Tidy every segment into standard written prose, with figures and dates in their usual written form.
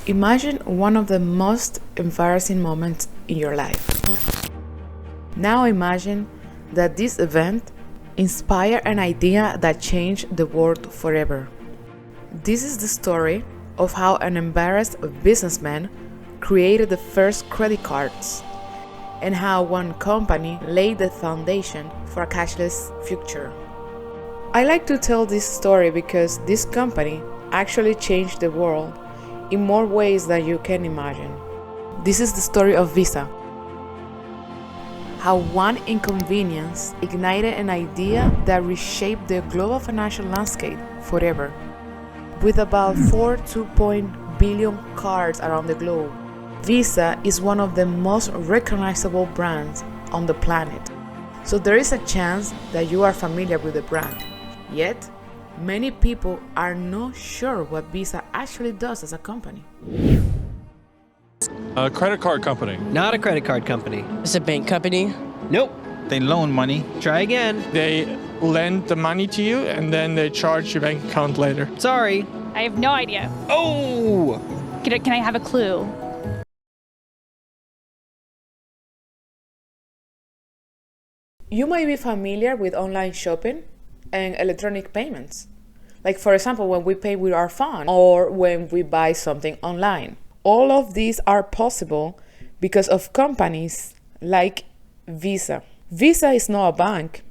Imagine one of the most embarrassing moments in your life. Now imagine that this event inspired an idea that changed the world forever. This is the story of how an embarrassed businessman created the first credit cards and how one company laid the foundation for a cashless future. I like to tell this story because this company actually changed the world in more ways than you can imagine. This is the story of Visa. How one inconvenience ignited an idea that reshaped the global financial landscape forever. With about 4.2 billion cards around the globe, Visa is one of the most recognizable brands on the planet. So there is a chance that you are familiar with the brand. Yet, many people are not sure what Visa actually does as a company. A credit card company. Not a credit card company. It's a bank company. Nope. They loan money. Try again. They lend the money to you and then they charge your bank account later. Sorry. I have no idea. Oh! Can I have a clue? You might be familiar with online shopping and electronic payments. Like, for example, when we pay with our phone or when we buy something online. All of these are possible because of companies like Visa. Visa is not a bank.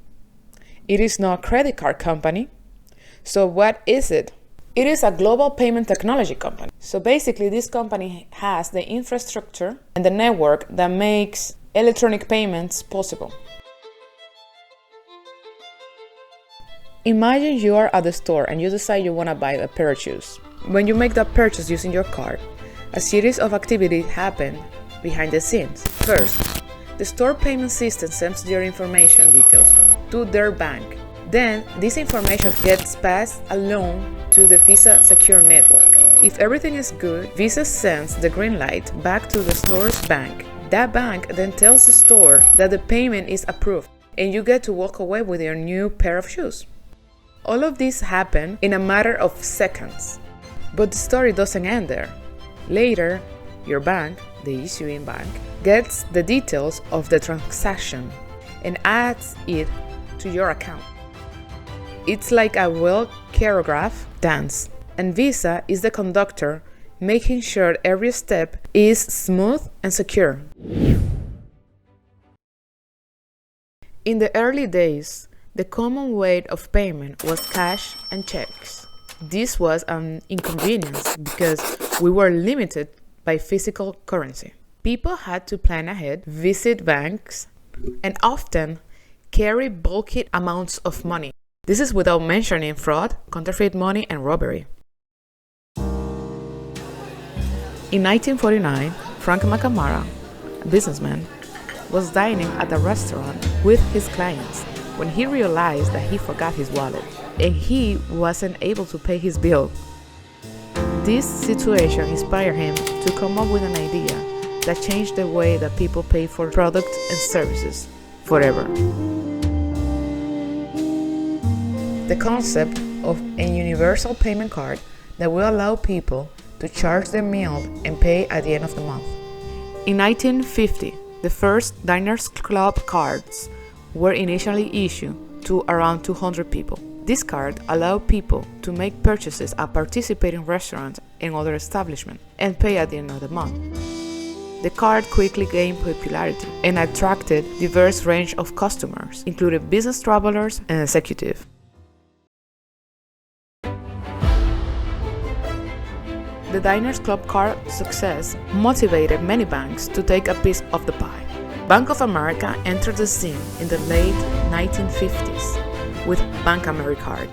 It is not a credit card company. So what is it? It is a global payment technology company. So basically, this company has the infrastructure and the network that makes electronic payments possible. Imagine you are at the store and you decide you want to buy a pair of shoes. When you make that purchase using your card, a series of activities happen behind the scenes. First, the store payment system sends your information details to their bank. Then, this information gets passed along to the Visa Secure Network. If everything is good, Visa sends the green light back to the store's bank. That bank then tells the store that the payment is approved, and you get to walk away with your new pair of shoes. All of this happened in a matter of seconds. But the story doesn't end there. Later, your bank, the issuing bank, gets the details of the transaction and adds it to your account. It's like a well-choreographed dance, and Visa is the conductor, making sure every step is smooth and secure. In the early days, the common way of payment was cash and checks. This was an inconvenience because we were limited by physical currency. People had to plan ahead, visit banks, and often carry bulky amounts of money. This is without mentioning fraud, counterfeit money, and robbery. In 1949, Frank McNamara, a businessman, was dining at a restaurant with his clients when he realized that he forgot his wallet and he wasn't able to pay his bill. This situation inspired him to come up with an idea that changed the way that people pay for products and services forever. The concept of a universal payment card that will allow people to charge their meal and pay at the end of the month. In 1950, the first Diners Club cards were initially issued to around 200 people. This card allowed people to make purchases at participating restaurants and other establishments and pay at the end of the month. The card quickly gained popularity and attracted a diverse range of customers, including business travelers and executives. The Diners Club card success motivated many banks to take a piece of the pie. Bank of America entered the scene in the late 1950s with Bank Americard.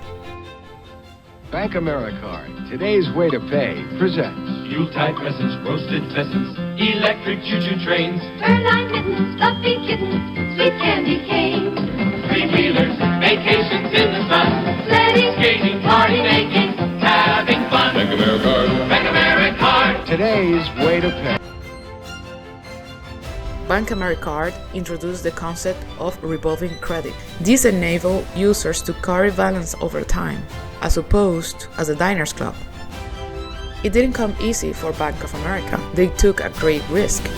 Bank Americard, today's way to pay, presents Yuletide presents, roasted pheasants, electric choo-choo trains, Fur-lined mittens, fluffy kittens, sweet candy canes, three-wheelers, vacations in the sun, sledding, skating, party making, having fun. Bank Americard, Bank Americard, today's way to pay. Bank Americard introduced the concept of revolving credit. This enabled users to carry balance over time, as opposed to the Diners Club. It didn't come easy for Bank of America. They took a great risk.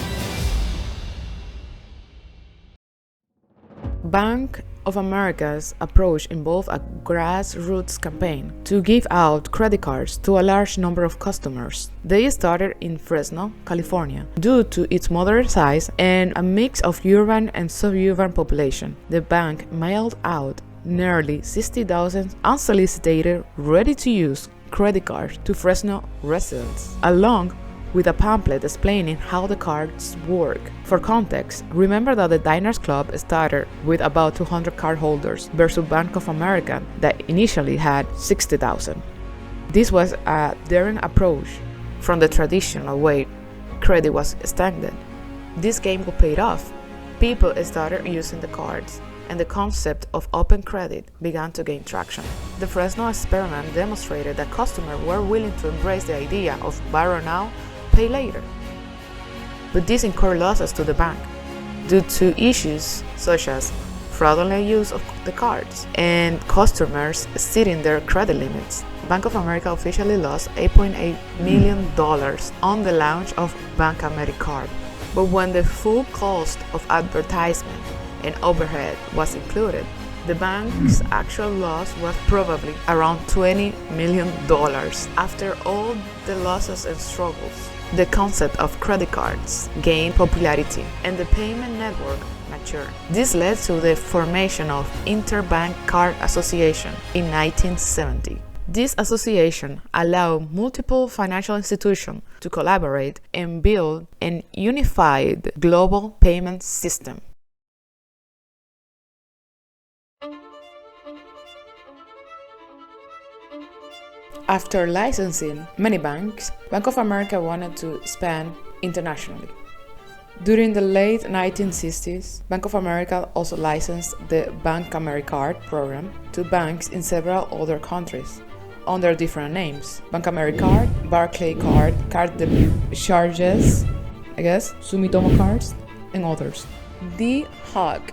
Bank of America's approach involved a grassroots campaign to give out credit cards to a large number of customers. They started in Fresno, California. Due to its moderate size and a mix of urban and suburban population, the bank mailed out nearly 60,000 unsolicited, ready-to-use credit cards to Fresno residents, along with a pamphlet explaining how the cards work. For context, remember that the Diners Club started with about 200 cardholders versus Bank of America that initially had 60,000. This was a daring approach from the traditional way credit was extended. This game paid off. People started using the cards, and the concept of open credit began to gain traction. The Fresno experiment demonstrated that customers were willing to embrace the idea of borrow now, pay later. But this incurred losses to the bank due to issues such as fraudulent use of the cards and customers exceeding their credit limits. Bank of America officially lost $8.8 million on the launch of Bank Americard. But when the full cost of advertisement and overhead was included, the bank's actual loss was probably around $20 million. After all the losses and struggles, the concept of credit cards gained popularity and the payment network matured. This led to the formation of Interbank Card Association in 1970. This association allowed multiple financial institutions to collaborate and build an unified global payment system. After licensing many banks, Bank of America wanted to expand internationally. During the late 1960s, Bank of America also licensed the Bank Americard program to banks in several other countries under different names: Bank Americard, Barclay Card, Carte de Charges, Sumitomo Cards, and others. D. Hawk,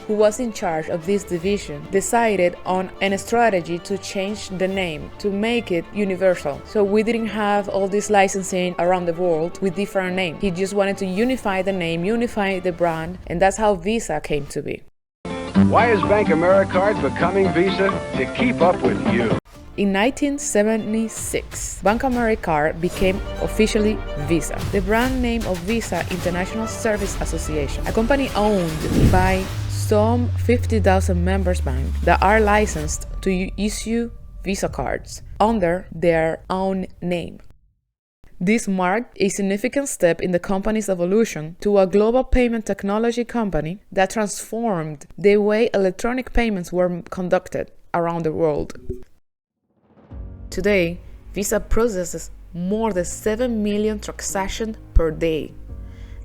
who was in charge of this division, decided on a strategy to change the name to make it universal. So we didn't have all this licensing around the world with different names. He just wanted to unify the name, unify the brand, and that's how Visa came to be. Why is Bank Americard becoming Visa? To keep up with you. In 1976, Bank Americard became officially Visa, the brand name of Visa International Service Association, a company owned by some 50,000 members banks that are licensed to issue Visa cards under their own name. This marked a significant step in the company's evolution to a global payment technology company that transformed the way electronic payments were conducted around the world. Today, Visa processes more than 7 million transactions per day.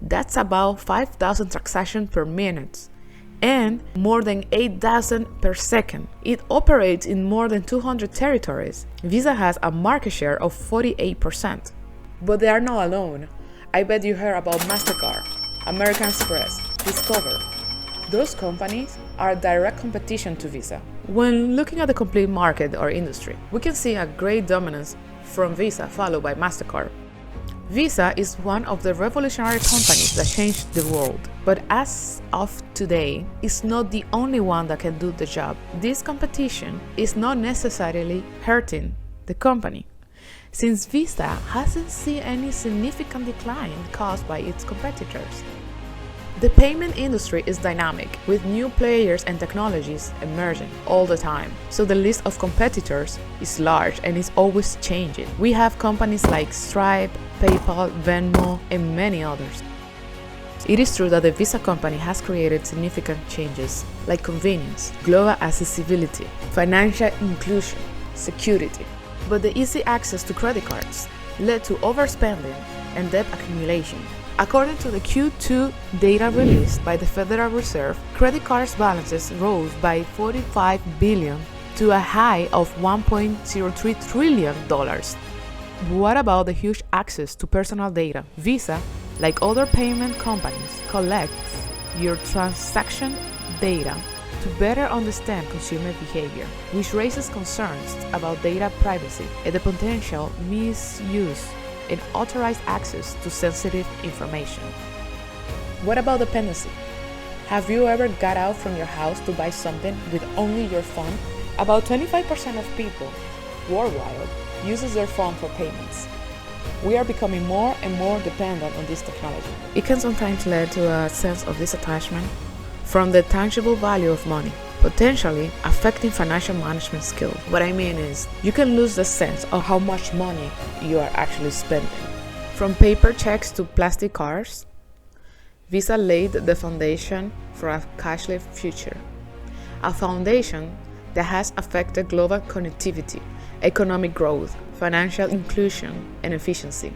That's about 5,000 transactions per minute, and more than 8,000 per second. It operates in more than 200 territories. Visa has a market share of 48%. But they are not alone. I bet you heard about MasterCard, American Express, Discover. Those companies are direct competition to Visa. When looking at the complete market or industry, we can see a great dominance from Visa, followed by MasterCard. Visa is one of the revolutionary companies that changed the world, but as of today, it's not the only one that can do the job. This competition is not necessarily hurting the company, since Visa hasn't seen any significant decline caused by its competitors. The payment industry is dynamic, with new players and technologies emerging all the time. So the list of competitors is large and is always changing. We have companies like Stripe, PayPal, Venmo, and many others. It is true that the Visa company has created significant changes like convenience, global accessibility, financial inclusion, security. But the easy access to credit cards led to overspending and debt accumulation. According to the Q2 data released by the Federal Reserve, credit cards balances rose by $45 billion to a high of $1.03 trillion. What about the huge access to personal data? Visa, like other payment companies, collects your transaction data to better understand consumer behavior, which raises concerns about data privacy and the potential misuse and unauthorized access to sensitive information. What about dependency? Have you ever got out from your house to buy something with only your phone? About 25% of people worldwide uses their phone for payments. We are becoming more and more dependent on this technology. It can sometimes lead to a sense of disattachment from the tangible value of money, potentially affecting financial management skills. What I mean is, you can lose the sense of how much money you are actually spending. From paper checks to plastic cards, Visa laid the foundation for a cashless future, a foundation that has affected global connectivity, economic growth, financial inclusion, and efficiency.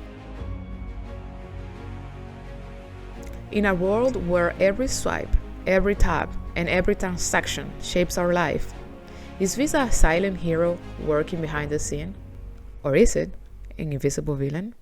In a world where every swipe, every tap, and every transaction shapes our life, is Visa a silent hero working behind the scene? Or is it an invisible villain?